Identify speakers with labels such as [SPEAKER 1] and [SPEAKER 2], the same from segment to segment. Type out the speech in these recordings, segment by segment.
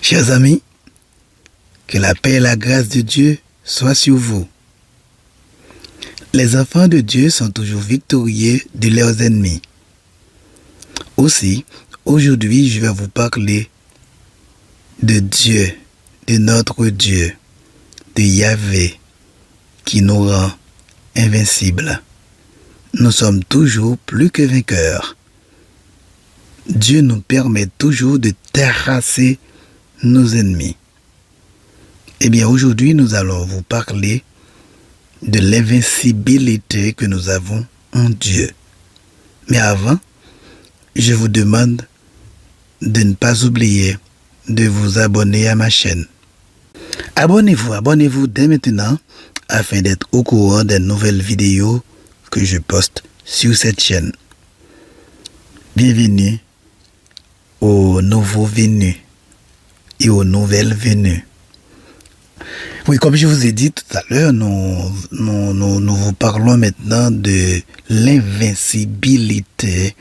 [SPEAKER 1] Chers amis, que la paix et la grâce de Dieu soient sur vous. Les enfants de Dieu sont toujours victorieux de leurs ennemis. Aussi, aujourd'hui, je vais vous parler de Dieu, de notre Dieu, de Yahvé, qui nous rend invincibles. Nous sommes toujours plus que vainqueurs. Dieu nous permet toujours de terrasser nos ennemis. Eh bien, aujourd'hui, nous allons vous parler de l'invincibilité que nous avons en Dieu. Mais avant, je vous demande de ne pas oublier de vous abonner à ma chaîne. Abonnez-vous dès maintenant afin d'être au courant des nouvelles vidéos que je poste sur cette chaîne. Bienvenue aux nouveaux venus et aux nouvelles venues. Oui, comme je vous ai dit tout à l'heure, nous vous parlons maintenant de l'invincibilité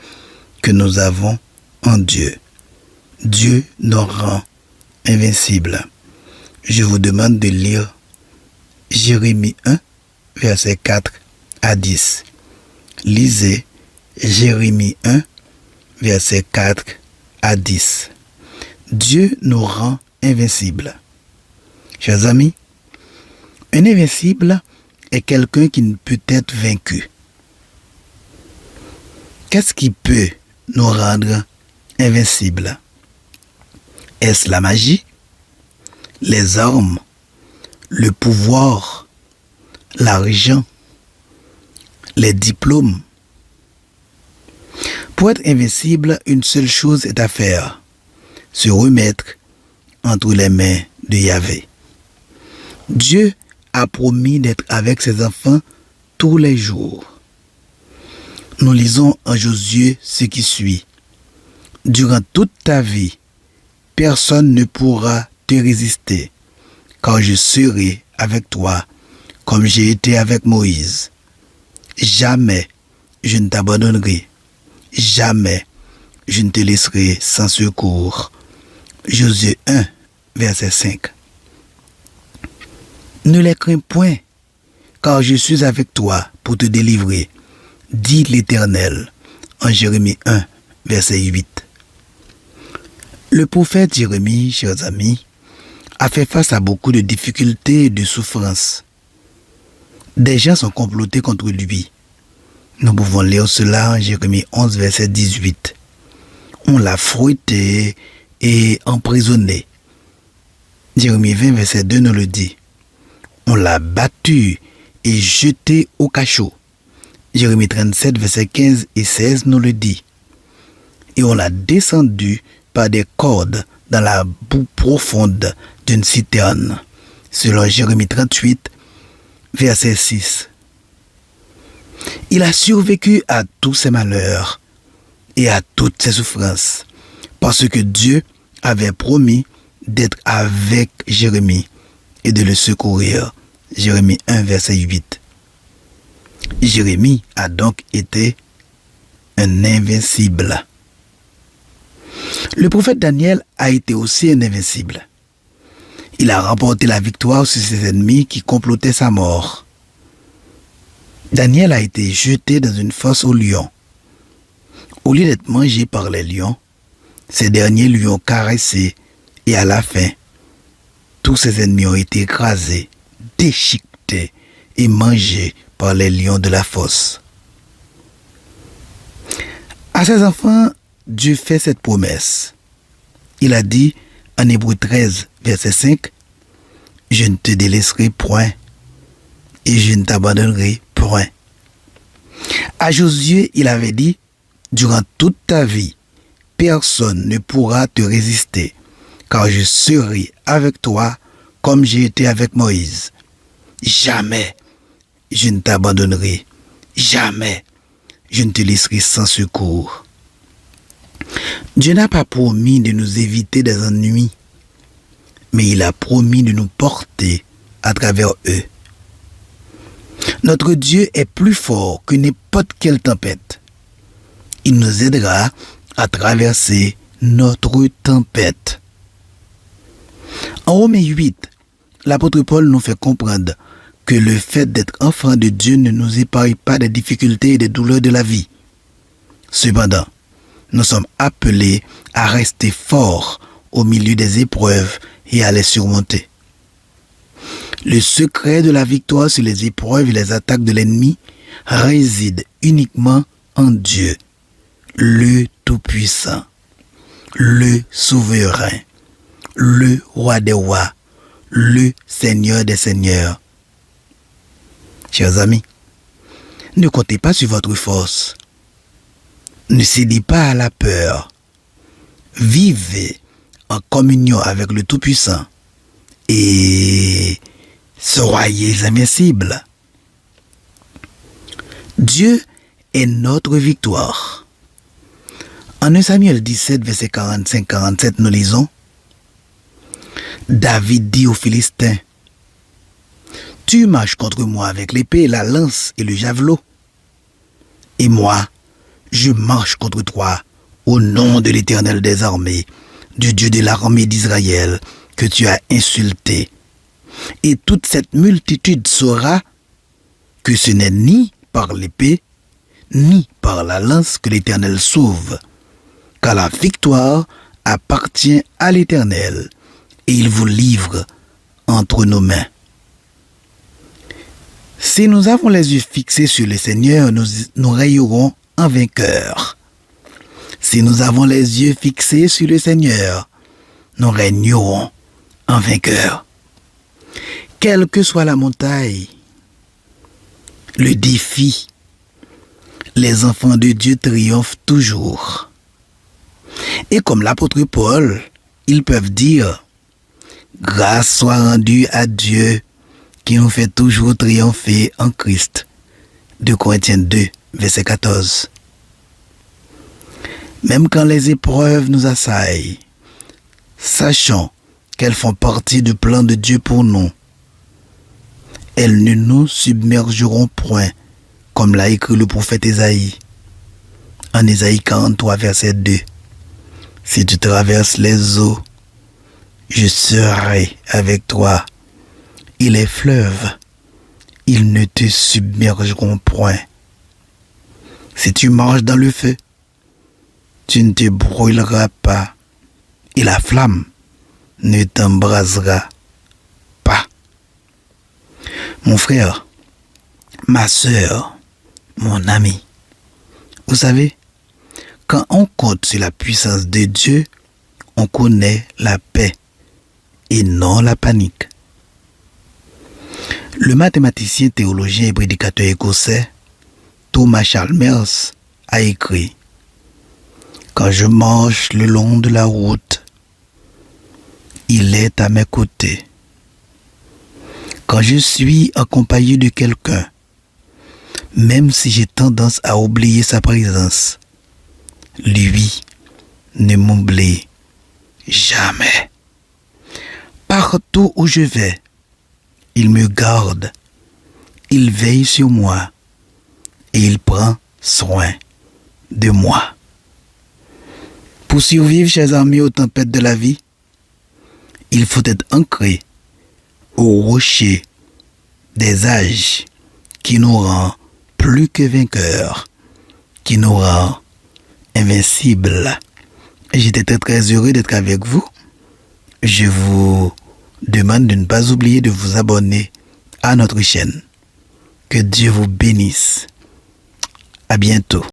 [SPEAKER 1] que nous avons en Dieu. Dieu nous rend invincibles. Je vous demande de lire Jérémie 1, versets 4 à 10. Lisez Jérémie 1, versets 4 à 10. Dieu nous rend invincibles. Chers amis, un invincible est quelqu'un qui ne peut être vaincu. Qu'est-ce qui peut nous rendre invincibles? Est-ce la magie, les armes, le pouvoir, l'argent, les diplômes? Pour être invincible, une seule chose est à faire: se remettre entre les mains de Yahvé. Dieu a promis d'être avec ses enfants tous les jours. Nous lisons en Josué ce qui suit. Durant toute ta vie, personne ne pourra te résister, car je serai avec toi comme j'ai été avec Moïse. Jamais je ne t'abandonnerai. Jamais je ne te laisserai sans secours. Josué 1, verset 5. Ne les crains point, car je suis avec toi pour te délivrer, dit l'Éternel, en Jérémie 1, verset 8. Le prophète Jérémie, chers amis, a fait face à beaucoup de difficultés et de souffrances. Des gens sont complotés contre lui. Nous pouvons lire cela en Jérémie 11, verset 18. On l'a fouetté et emprisonné. Jérémie 20, verset 2 nous le dit. On l'a battu et jeté au cachot. Jérémie 37, verset 15 et 16 nous le dit. Et on l'a descendu par des cordes dans la boue profonde d'une citerne. Selon Jérémie 38, verset 6. Il a survécu à tous ses malheurs et à toutes ses souffrances, parce que Dieu avait promis d'être avec Jérémie et de le secourir. Jérémie 1, verset 8. Jérémie a donc été un invincible. Le prophète Daniel a été aussi un invincible. Il a remporté la victoire sur ses ennemis qui complotaient sa mort. Daniel a été jeté dans une fosse aux lions. Au lieu d'être mangé par les lions, ces derniers lui ont caressé et à la fin, tous ses ennemis ont été écrasés, déchiquetés et mangés par les lions de la fosse. À ses enfants, Dieu fait cette promesse. Il a dit en Hébreux 13, verset 5, « Je ne te délaisserai point et je ne t'abandonnerai point. » À Josué, il avait dit, « Durant toute ta vie, personne ne pourra te résister, car je serai avec toi comme j'ai été avec Moïse. Jamais je ne t'abandonnerai, jamais je ne te laisserai sans secours. » Dieu n'a pas promis de nous éviter des ennuis, mais il a promis de nous porter à travers eux. Notre Dieu est plus fort que n'importe quelle tempête. Il nous aidera à traverser notre tempête. En Romains 8, l'apôtre Paul nous fait comprendre que le fait d'être enfant de Dieu ne nous épargne pas des difficultés et des douleurs de la vie. Cependant, nous sommes appelés à rester forts au milieu des épreuves et à les surmonter. Le secret de la victoire sur les épreuves et les attaques de l'ennemi réside uniquement en Dieu, le Tout-Puissant, le Souverain, le Roi des rois, le Seigneur des seigneurs. Chers amis, ne comptez pas sur votre force. Ne cédez pas à la peur. Vivez en communion avec le Tout-Puissant et soyez invincibles. Dieu est notre victoire. En 1 Samuel 17, verset 45-47, nous lisons: David dit aux Philistins: Tu marches contre moi avec l'épée, la lance et le javelot. Et moi, je marche contre toi au nom de l'Éternel des armées, du Dieu de l'armée d'Israël, que tu as insulté. Et toute cette multitude saura que ce n'est ni par l'épée, ni par la lance que l'Éternel sauve, car la victoire appartient à l'Éternel, et il vous livre entre nos mains. Si nous avons les yeux fixés sur le Seigneur, nous rayerons en vainqueur. Si nous avons les yeux fixés sur le Seigneur, nous régnerons en vainqueur. Quelle que soit la montagne, le défi, les enfants de Dieu triomphent toujours. Et comme l'apôtre Paul, ils peuvent dire: Grâce soit rendue à Dieu qui nous fait toujours triompher en Christ. 2 Corinthiens 2, verset 14. Même quand les épreuves nous assaillent, sachons qu'elles font partie du plan de Dieu pour nous. Elles ne nous submergeront point, comme l'a écrit le prophète Ésaïe. En Ésaïe 43, verset 2. Si tu traverses les eaux, je serai avec toi. Et les fleuves, ils ne te submergeront point. Si tu marches dans le feu, tu ne te brûleras pas, et la flamme ne t'embrasera pas. Mon frère, ma sœur, mon ami, vous savez, quand on compte sur la puissance de Dieu, on connaît la paix et non la panique. Le mathématicien, théologien et prédicateur écossais Thomas Chalmers a écrit: Quand je marche le long de la route, il est à mes côtés. Quand je suis accompagné de quelqu'un, même si j'ai tendance à oublier sa présence, lui ne m'oublie jamais. Partout où je vais, il me garde, il veille sur moi et il prend soin de moi. Pour survivre, chers amis, aux tempêtes de la vie, il faut être ancré au rocher des âges qui nous rend plus que vainqueurs, qui nous rend invincibles. J'étais très très heureux d'être avec vous. Je vous demande de ne pas oublier de vous abonner à notre chaîne. Que Dieu vous bénisse. À bientôt.